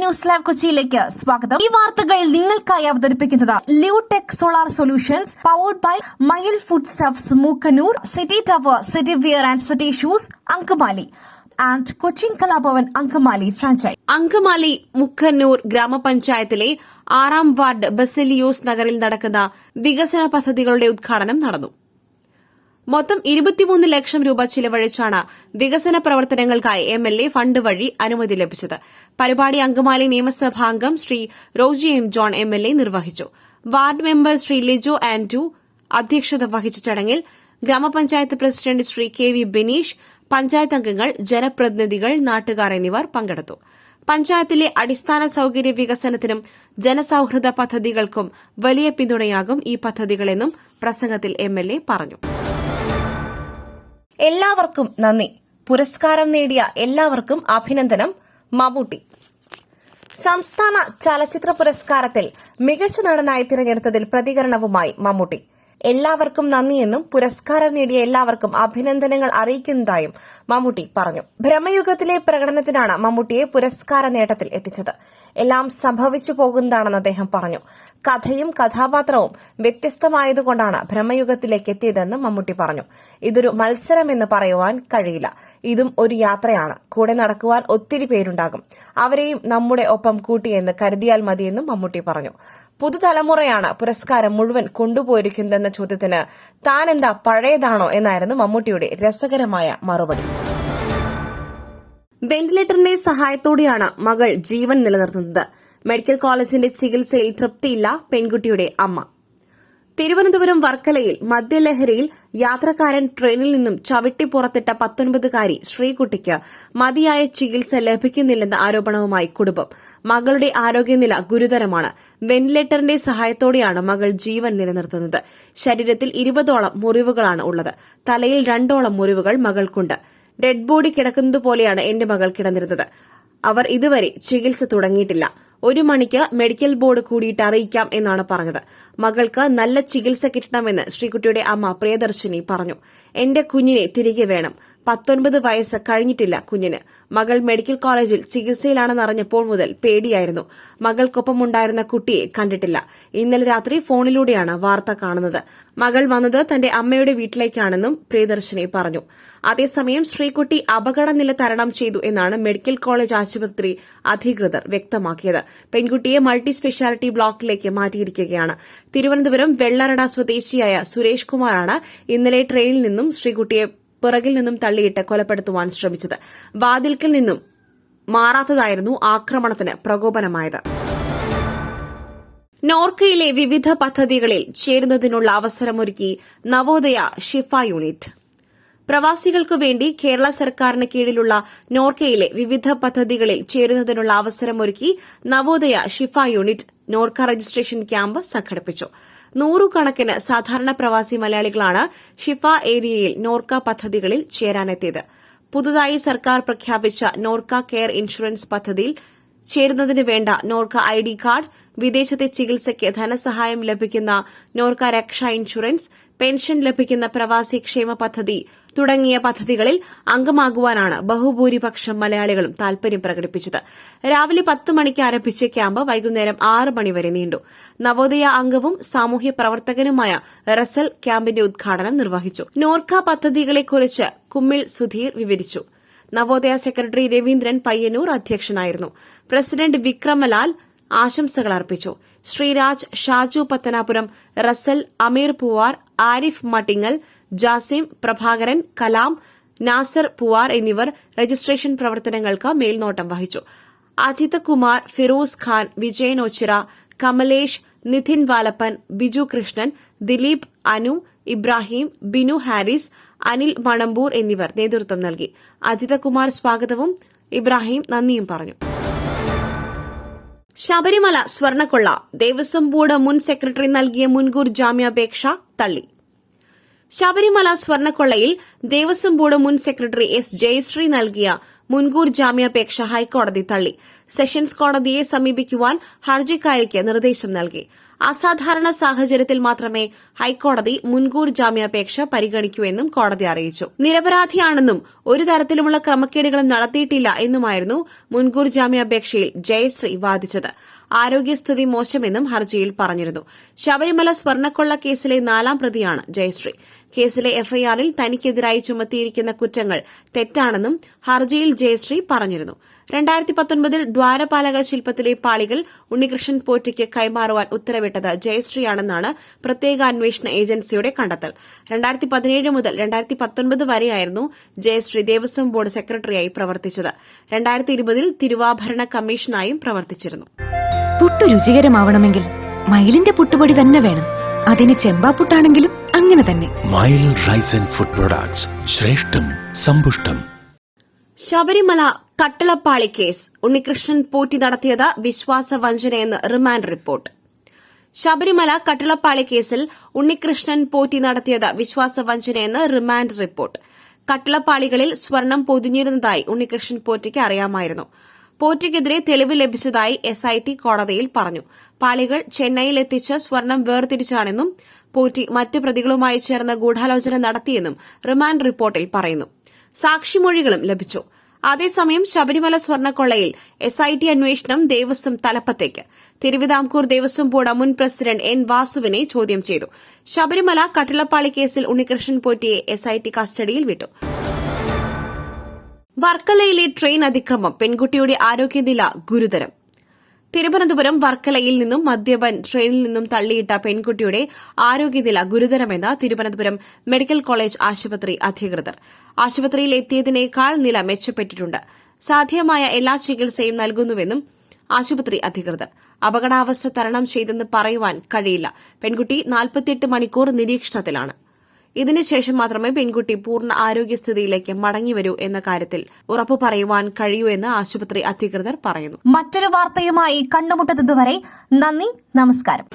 News live കൊച്ചിയിലേക്ക് സ്വാഗതം. ഈ വാർത്തകൾ നിങ്ങൾക്കായി അവതരിപ്പിക്കുന്നത് Lutech solar solutions powered by Mayil food stuffs Mookkannoor, city tower, city wear and city shoes, Angamaly and Cochin Kalabhavan Angamaly franchise. Angamaly Mukkannoor ഗ്രാമപഞ്ചായത്തിലെ 6-ാം വാർഡ് ബസലിയോസ് നഗറിൽ നടക്കുന്ന വികസന പദ്ധതികളുടെ ഉദ്ഘാടനം നടന്നു. മൊത്തം 23 ലക്ഷം രൂപ ചിലവഴിച്ചാണ് വികസന പ്രവർത്തനങ്ങൾക്കായി എംഎൽഎ ഫണ്ട് വഴി അനുമതി ലഭിച്ചത്. പരിപാടി അങ്കമാലി നിയമസഭാംഗം Shri Roji M John MLA നിർവഹിച്ചു. Ward member Shri Lijo Andrew അധ്യക്ഷത വഹിച്ച ചടങ്ങിൽ ഗ്രാമപഞ്ചായത്ത് president Shri K V Bineesh, panchayat അംഗങ്ങൾ, ജനപ്രതിനിധികൾ, നാട്ടുകാർ എന്നിവർ പങ്കെടുത്തു. പഞ്ചായത്തിലെ അടിസ്ഥാന സൌകര്യ വികസനത്തിനും ജനസൌഹൃദ പദ്ധതികൾക്കും വലിയ പിന്തുണയാകും ഈ പദ്ധതികളെന്നും പ്രസംഗത്തിൽ എംഎൽഎ പറഞ്ഞു. എല്ലാവർക്കും നന്ദി. പുരസ്കാരം നേടിയ എല്ലാവർക്കും അഭിനന്ദനം. മമ്മൂട്ടി സംസ്ഥാന ചലച്ചിത്ര പുരസ്കാരത്തിൽ മികച്ച നടനായി തിരഞ്ഞെടുത്തതിൽ പ്രതികരണവുമായി മമ്മൂട്ടി. എല്ലാവർക്കും നന്ദിയെന്നും പുരസ്കാരം നേടിയ എല്ലാവർക്കും അഭിനന്ദനങ്ങൾ അറിയിക്കുന്നതായും മമ്മൂട്ടി പറഞ്ഞു. ബ്രഹ്മയുഗത്തിലെ പ്രകടനത്തിനാണ് മമ്മൂട്ടിയെ പുരസ്കാര നേട്ടത്തിൽ എത്തിച്ചത്. എല്ലാം സംഭവിച്ചു പോകുന്നതാണെന്ന് അദ്ദേഹം പറഞ്ഞു. കഥയും കഥാപാത്രവും വ്യത്യസ്തമായതുകൊണ്ടാണ് ബ്രഹ്മയുഗത്തിലേക്ക് എത്തിയതെന്ന് മമ്മൂട്ടി പറഞ്ഞു. ഇതൊരു മത്സരമെന്ന് പറയുവാൻ കഴിയില്ല. ഇതും ഒരു യാത്രയാണ്. കൂടെ നടക്കുവാൻ ഒത്തിരി പേരുണ്ടാകും. അവരെയും നമ്മുടെ ഒപ്പം കൂട്ടിയെന്ന് കരുതിയാൽ മതിയെന്നും മമ്മൂട്ടി പറഞ്ഞു. പുതുതലമുറയാണ് പുരസ്കാരം മുഴുവൻ കൊണ്ടുപോയിരിക്കുന്നതെന്ന ചോദ്യത്തിന് താനെന്താ പഴയതാണോ എന്നായിരുന്നു മമ്മൂട്ടിയുടെ രസകരമായ മറുപടി. വെന്റിലേറ്ററിന്റെ സഹായത്തോടെയാണ് മകൾ ജീവൻ നിലനിർത്തുന്നത്. മെഡിക്കൽ കോളേജിന്റെ ചികിത്സയിൽ തൃപ്തിയില്ല പെൺകുട്ടിയുടെ അമ്മ. തിരുവനന്തപുരം വർക്കലയിൽ മദ്യലഹരിയിൽ യാത്രക്കാരൻ ട്രെയിനിൽ നിന്നും ചവിട്ടി പുറത്തിട്ട 19-കാരി ശ്രീകുട്ടിക്ക് മതിയായ ചികിത്സ ലഭിക്കുന്നില്ലെന്ന ആരോപണവുമായി കുടുംബം. മകളുടെ ആരോഗ്യനില ഗുരുതരമാണ്. വെന്റിലേറ്ററിന്റെ സഹായത്തോടെയാണ് മകൾ ജീവൻ നിലനിർത്തുന്നത്. ശരീരത്തിൽ 20ഓളം മുറിവുകളാണ് ഉള്ളത്. തലയിൽ 2ഓളം മുറിവുകൾ മകൾക്കുണ്ട്. ഡെഡ് ബോഡി കിടക്കുന്നതുപോലെയാണ് എന്റെ മകൾ കിടന്നിരുന്നത്. അവർ ഇതുവരെ ചികിത്സ തുടങ്ങിയിട്ടില്ല. 1 മണിക്ക് മെഡിക്കൽ ബോർഡ് കൂടിയിട്ട് അറിയിക്കാം എന്നാണ് പറഞ്ഞത്. മകൾക്ക് നല്ല ചികിത്സ കിട്ടണമെന്ന് ശ്രീകുട്ടിയുടെ അമ്മ പ്രിയദർശിനി പറഞ്ഞു. എന്റെ കുഞ്ഞിനെ തിരികെ വേണം. 19 വയസ്സ് കഴിഞ്ഞിട്ടില്ല കുഞ്ഞിന്. മകൾ മെഡിക്കൽ കോളേജിൽ ചികിത്സയിലാണെന്നറിഞ്ഞപ്പോൾ മുതൽ പേടിയായിരുന്നു. മകൾക്കൊപ്പമുണ്ടായിരുന്ന കുട്ടിയെ കണ്ടിട്ടില്ല. ഇന്നലെ രാത്രി ഫോണിലൂടെയാണ് വാർത്ത കാണുന്നത്. മകൾ വന്നത് തന്റെ അമ്മയുടെ വീട്ടിലേക്കാണെന്നും പ്രിയദർശിനി പറഞ്ഞു. അതേസമയം ശ്രീകുട്ടി അപകടനില തരണം ചെയ്തു എന്നാണ് മെഡിക്കൽ കോളേജ് ആശുപത്രി അധികൃതർ വ്യക്തമാക്കിയത്. പെൺകുട്ടിയെ മൾട്ടി സ്പെഷ്യാലിറ്റി ബ്ലോക്കിലേക്ക് മാറ്റിയിരിക്കുകയാണ്. തിരുവനന്തപുരം വെള്ളറട സ്വദേശിയായ സുരേഷ് കുമാറാണ് ഇന്നലെ ട്രെയിനിൽ നിന്നും ശ്രീകുട്ടിയെ പിറകിൽ നിന്നും തള്ളിയിട്ട് കൊലപ്പെടുത്തുവാൻ ശ്രമിച്ചത്. വാതിൽക്കൽ നിന്നും മാറാത്തതായിരുന്നു ആക്രമണത്തിന് പ്രകോപനമായത്. നോർക്കയിലെ വിവിധ പദ്ധതികളിൽ ചേരുന്നതിനുള്ള അവസരമൊരുക്കി നവോദയ ഷിഫ യൂണിറ്റ്. പ്രവാസികൾക്കു വേണ്ടി കേരള സർക്കാരിന് കീഴിലുള്ള നോർക്കയിലെ വിവിധ പദ്ധതികളിൽ ചേരുന്നതിനുള്ള അവസരമൊരുക്കി നവോദയ ഷിഫ യൂണിറ്റ് നോർക്ക രജിസ്ട്രേഷൻ ക്യാമ്പ് സംഘടിപ്പിച്ചു. 100 കണക്കിന് സാധാരണ പ്രവാസി മലയാളികളാണ് ഷിഫ ഏരിയയിൽ നോർക്ക പദ്ധതികളിൽ ചേരാനെത്തിയത്. പുതുതായി സർക്കാർ പ്രഖ്യാപിച്ച നോർക്ക കെയർ ഇൻഷുറൻസ് പദ്ധതിയിൽ ചേരുന്നതിന് വേണ്ട നോർക്ക ഐഡി കാർഡ്, വിദേശത്തെ ചികിത്സയ്ക്ക് ധനസഹായം ലഭിക്കുന്ന നോർക്ക രക്ഷ ഇൻഷുറൻസ്, പെൻഷൻ ലഭിക്കുന്ന പ്രവാസി ക്ഷേമ പദ്ധതി തുടങ്ങിയ പദ്ധതികളിൽ അംഗമാകുവാനാണ് ബഹുഭൂരിപക്ഷം മലയാളികളും താൽപര്യം പ്രകടിപ്പിച്ചത്. രാവിലെ 10 മണിക്ക് ആരംഭിച്ച ക്യാമ്പ് വൈകുന്നേരം 6 മണിവരെ നീണ്ടു. നവോദയ അംഗവും സാമൂഹ്യ പ്രവർത്തകനുമായ റസൽ ക്യാമ്പിന്റെ ഉദ്ഘാടനം നിർവഹിച്ചു. നോർക്ക പദ്ധതികളെക്കുറിച്ച് കുമ്മിൾ സുധീർ വിവരിച്ചു. നവോദയ സെക്രട്ടറി രവീന്ദ്രൻ പയ്യന്നൂർ അധ്യക്ഷനായിരുന്നു. പ്രസിഡന്റ് വിക്രമലാൽ ആശംസകൾ അർപ്പിച്ചു. ശ്രീരാജ്, ഷാജു പത്തനാപുരം, റസൽ, അമീർ പൂവാർ, ആരിഫ് മട്ടിങ്ങൽ, ജാസിം, പ്രഭാകരൻ, കലാം, നാസർ പൂവാർ എന്നിവർ രജിസ്ട്രേഷൻ പ്രവർത്തനങ്ങൾക്ക് മേൽനോട്ടം വഹിച്ചു. അജിത് കുമാർ, ഫിറോസ് ഖാൻ, വിജയൻ ഓച്ചിറ, കമലേഷ്, നിധിൻ വാലപ്പൻ, ബിജു കൃഷ്ണൻ, ദിലീപ്, അനു, ഇബ്രാഹിം, ബിനു ഹാരിസ്, അനിൽ മണമ്പൂർ എന്നിവർ നേതൃത്വം നൽകി. അജിത് കുമാർ സ്വാഗതവും ഇബ്രാഹിം നന്ദിയും പറഞ്ഞു. ശബരിമല സ്വർണ്ണക്കൊള്ള. ദേവസ്വം ബോർഡ് മുൻ സെക്രട്ടറി നൽകിയ മുൻകൂർ ജാമ്യാപേക്ഷ തള്ളി. ശബരിമല സ്വർണ്ണക്കൊള്ളയിൽ ദേവസ്വം ബോർഡ് മുൻ സെക്രട്ടറി എസ് ജയശ്രീ നൽകിയ മുൻകൂർ ജാമ്യാപേക്ഷ ഹൈക്കോടതി തള്ളി. സെഷൻസ് കോടതിയെ സമീപിക്കുവാൻ ഹർജിക്കാരിക്ക് നിർദ്ദേശം നൽകി. അസാധാരണ സാഹചര്യത്തിൽ മാത്രമേ ഹൈക്കോടതി മുൻകൂർ ജാമ്യാപേക്ഷ പരിഗണിക്കൂ എന്നും കോടതി അറിയിച്ചു. നിരപരാധിയാണെന്നും ഒരു തരത്തിലുമുള്ള ക്രമക്കേടുകളും നടത്തിയിട്ടില്ല എന്നുമായിരുന്നു മുൻകൂർ ജാമ്യാപേക്ഷയിൽ ജയശ്രീ വാദിച്ചത്. ആരോഗ്യസ്ഥിതി മോശമെന്നും ഹർജിയിൽ പറഞ്ഞിരുന്നു. ശബരിമല സ്വർണ്ണക്കൊള്ള കേസിലെ 4ാം പ്രതിയാണ് ജയശ്രീ. കേസിലെ എഫ്ഐആറിൽ തനിക്കെതിരായി ചുമത്തിയിരിക്കുന്ന കുറ്റങ്ങൾ തെറ്റാണെന്നും ഹർജിയിൽ ജയശ്രീ പറഞ്ഞിരുന്നു. 2019 ദ്വാരപാലക ശില്പത്തിലെ പാളികൾ ഉണ്ണികൃഷ്ണൻ പോറ്റിക്ക് കൈമാറുവാൻ ഉത്തരവിട്ടത് ജയശ്രീയാണെന്നാണ് പ്രത്യേക അന്വേഷണ ഏജൻസിയുടെ കണ്ടെത്തൽ. 2017 മുതൽ 2019 വരെയായിരുന്നു ജയശ്രീ ദേവസ്വം ബോർഡ് സെക്രട്ടറിയായി പ്രവർത്തിച്ചത്. 2020 തിരുവാഭരണ കമ്മീഷനായും പ്രവർത്തിച്ചിരുന്നു. പുട്ടു രുചികരമാവണമെങ്കിൽ മയിലിന്റെ പുട്ടുപൊടി തന്നെ വേണം. അതിന് ചെമ്പാപ്പുട്ടാണെങ്കിലും അങ്ങനെ തന്നെ. മയിൽ റൈസ് ആൻഡ് ഫുഡ് പ്രൊഡക്ട്സ്, ശ്രേഷ്ഠം സമ്പുഷ്ടം. ശബരിമല കട്ടളപ്പാളി കേസ് ഉണ്ണികൃഷ്ണൻ പോറ്റി നടത്തിയത് വിശ്വാസവഞ്ചനയെന്ന് റിമാൻഡ് റിപ്പോർട്ട്. ശബരിമല കട്ടളപ്പാളി കേസിൽ ഉണ്ണികൃഷ്ണൻ പോറ്റി നടത്തിയത് വിശ്വാസവഞ്ചനയെന്ന് റിമാൻഡ് റിപ്പോർട്ട്. കട്ടളപ്പാളികളിൽ സ്വർണം പൊതിഞ്ഞിരുന്നതായി ഉണ്ണികൃഷ്ണൻ പോറ്റിക്ക് അറിയാമായിരുന്നു. പോറ്റിക്കെതിരെ തെളിവ് ലഭിച്ചതായി എസ്ഐടി കോടതിയിൽ പറഞ്ഞു. പാളികൾ ചെന്നൈയിൽ എത്തിച്ച് സ്വർണം വേർതിരിച്ചാണെന്നും പോറ്റി മറ്റ് പ്രതികളുമായി ചേർന്ന് ഗൂഢാലോചന നടത്തിയെന്നും റിമാൻഡ് റിപ്പോർട്ടിൽ പറയുന്നു. സാക്ഷിമൊഴികളും ലഭിച്ചു. അതേസമയം ശബരിമല സ്വർണ്ണക്കൊള്ളയിൽ എസ്ഐടി അന്വേഷണം ദേവസ്വം തലപ്പത്തേക്ക്. തിരുവിതാംകൂർ ദേവസ്വം ബോർഡ് മുൻ പ്രസിഡന്റ് എൻ വാസുവിനെ ചോദ്യം ചെയ്തു. ശബരിമല കട്ടിളപ്പാളി കേസിൽ ഉണ്ണികൃഷ്ണൻ പോറ്റിയെ എസ്ഐടി കസ്റ്റഡിയിൽ വിട്ടു. വർക്കലയിലെ ട്രെയിൻ അതിക്രമം, പെൺകുട്ടിയുടെ ആരോഗ്യനില ഗുരുതരം. തിരുവനന്തപുരം വർക്കലയിൽ നിന്നും മദ്യപൻ ട്രെയിനിൽ നിന്നും തള്ളിയിട്ട പെൺകുട്ടിയുടെ ആരോഗ്യനില ഗുരുതരമെന്ന് തിരുവനന്തപുരം മെഡിക്കൽ കോളേജ് ആശുപത്രി അധികൃതർ. ആശുപത്രിയിൽ എത്തിയതിനേക്കാൾ നില മെച്ചപ്പെട്ടിട്ടുണ്ട്. സാധ്യമായ എല്ലാ ചികിത്സയും നൽകുന്നുവെന്നും ആശുപത്രി അധികൃതർ. അപകടാവസ്ഥ തരണം ചെയ്തെന്ന് പറയുവാൻ കഴിയില്ല. പെൺകുട്ടി 48 മണിക്കൂർ നിരീക്ഷണത്തിലാണ്. ഇതിനുശേഷം മാത്രമേ പെൺകുട്ടി പൂർണ്ണ ആരോഗ്യസ്ഥിതിയിലേക്ക് മടങ്ങിവരൂ എന്ന കാര്യത്തിൽ ഉറപ്പു പറയുവാൻ കഴിയൂ എന്ന് ആശുപത്രി അധികൃതർ പറയുന്നു. മറ്റൊരു വാർത്തയുമായി കണ്ടുമുട്ടുന്നതുവരെ നന്ദി, നമസ്കാരം.